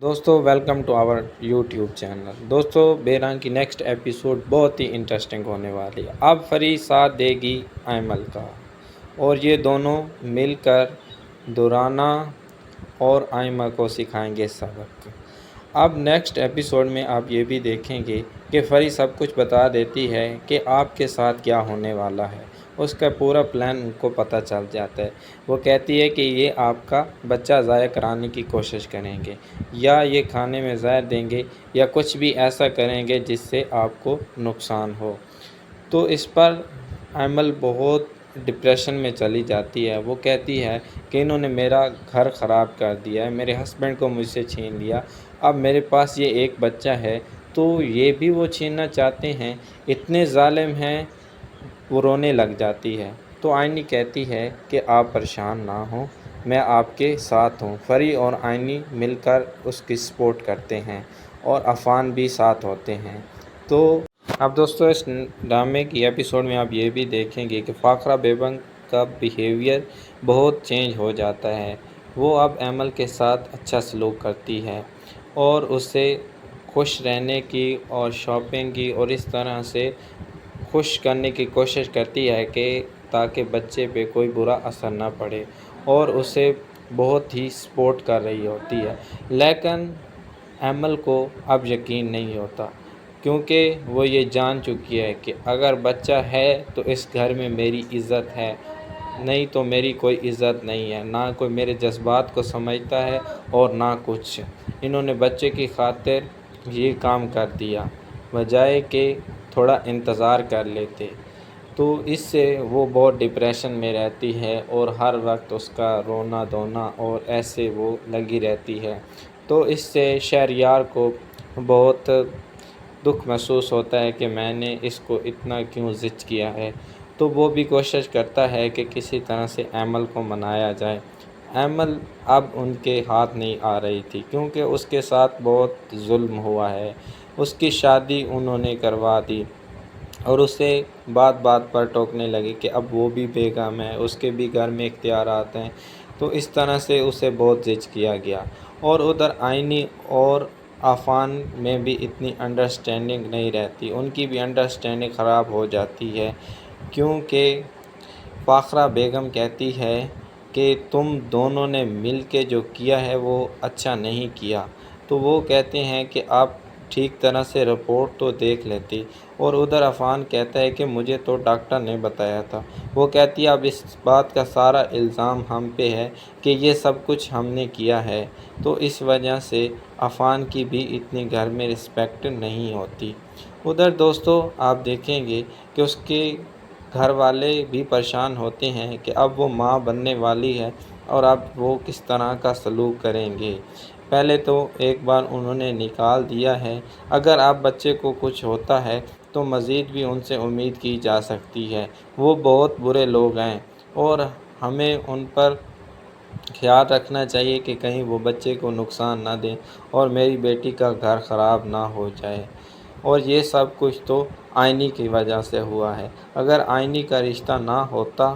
दोस्तों welcome to our YouTube channel. दोस्तों बेरंग की नेक्स्ट एपिसोड बहुत ही इंटरेस्टिंग होने वाली है। अब फरी साथ देगी आयमल का और ये दोनों मिलकर दुराना और आयमा को सिखाएंगे सबक। अब नेक्स्ट एपिसोड में आप ये भी देखेंगे कि फरी सब कुछ बता देती है कि आपके साथ क्या होने वाला है। उसका पूरा प्लान उनको पता चल जाता है। वो कहती है कि ये आपका बच्चा ज़ाया कराने की कोशिश करेंगे या ये खाने में ज़हर देंगे या कुछ भी ऐसा करेंगे जिससे आपको नुकसान हो। तो इस पर अमल बहुत डिप्रेशन में चली जाती है। वो कहती है कि इन्होंने मेरा घर ख़राब कर दिया है, मेरे हस्बैंड को मुझसे छीन लिया, अब मेरे पास ये एक बच्चा है तो ये भी वो छीनना चाहते हैं, इतने ज़ालिम हैं। वो रोने लग जाती है। तो आइनी कहती है कि आप परेशान ना हों, मैं आपके साथ हूँ। फरी और आइनी मिलकर उसकी सपोर्ट करते हैं और अफ़ान भी साथ होते हैं। तो अब दोस्तों इस ड्रामे की एपिसोड में आप ये भी देखेंगे कि फ़ाखरा बेगम का बिहेवियर बहुत चेंज हो जाता है। वो अब अमल के साथ अच्छा सलूक करती है और उसे खुश रहने की और शॉपिंग की और इस तरह से खुश करने की कोशिश करती है कि ताकि बच्चे पे कोई बुरा असर ना पड़े और उसे बहुत ही सपोर्ट कर रही होती है। लेकिन अमल को अब यकीन नहीं होता क्योंकि वो ये जान चुकी है कि अगर बच्चा है तो इस घर में मेरी इज़्ज़त है, नहीं तो मेरी कोई इज़्ज़त नहीं है। ना कोई मेरे जज्बात को समझता है और ना कुछ। इन्होंने बच्चे की खातिर ये काम कर दिया बजाय कि थोड़ा इंतज़ार कर लेते। तो इससे वो बहुत डिप्रेशन में रहती है और हर वक्त उसका रोना धोना और ऐसे वो लगी रहती है। तो इससे शहरयार को बहुत दुख महसूस होता है कि मैंने इसको इतना क्यों ज़िद किया है। तो वो भी कोशिश करता है कि किसी तरह से अमल को मनाया जाए। अमल अब उनके हाथ नहीं आ रही थी क्योंकि उसके साथ बहुत जुल्म हुआ है। उसकी शादी उन्होंने करवा दी और उसे बात बात पर टोकने लगी कि अब वो भी बेगम है, उसके भी घर में इख्तियारात हैं। तो इस तरह से उसे बहुत जिद किया गया और उधर आइनी और आफ़ान में भी इतनी अंडरस्टैंडिंग नहीं रहती, उनकी भी अंडरस्टैंडिंग ख़राब हो जाती है क्योंकि फ़ाखरा बेगम कहती है कि तुम दोनों ने मिल के जो किया है वो अच्छा नहीं किया। तो वो कहते हैं कि आप ठीक तरह से रिपोर्ट तो देख लेती और उधर अफ़ान कहता है कि मुझे तो डॉक्टर ने बताया था। वो कहती है अब इस बात का सारा इल्ज़ाम हम पे है कि ये सब कुछ हमने किया है। तो इस वजह से अफ़ान की भी इतनी घर में रिस्पेक्ट नहीं होती। उधर दोस्तों आप देखेंगे कि उसके घर वाले भी परेशान होते हैं कि अब वो माँ बनने वाली है और अब वो किस तरह का सलूक करेंगे। पहले तो एक बार उन्होंने निकाल दिया है, अगर आप बच्चे को कुछ होता है तो मज़ीद भी उनसे उम्मीद की जा सकती है। वो बहुत बुरे लोग हैं और हमें उन पर ख्याल रखना चाहिए कि कहीं वो बच्चे को नुकसान ना दें और मेरी बेटी का घर ख़राब ना हो जाए। और ये सब कुछ तो आइनी की वजह से हुआ है। अगर आइनी का रिश्ता ना होता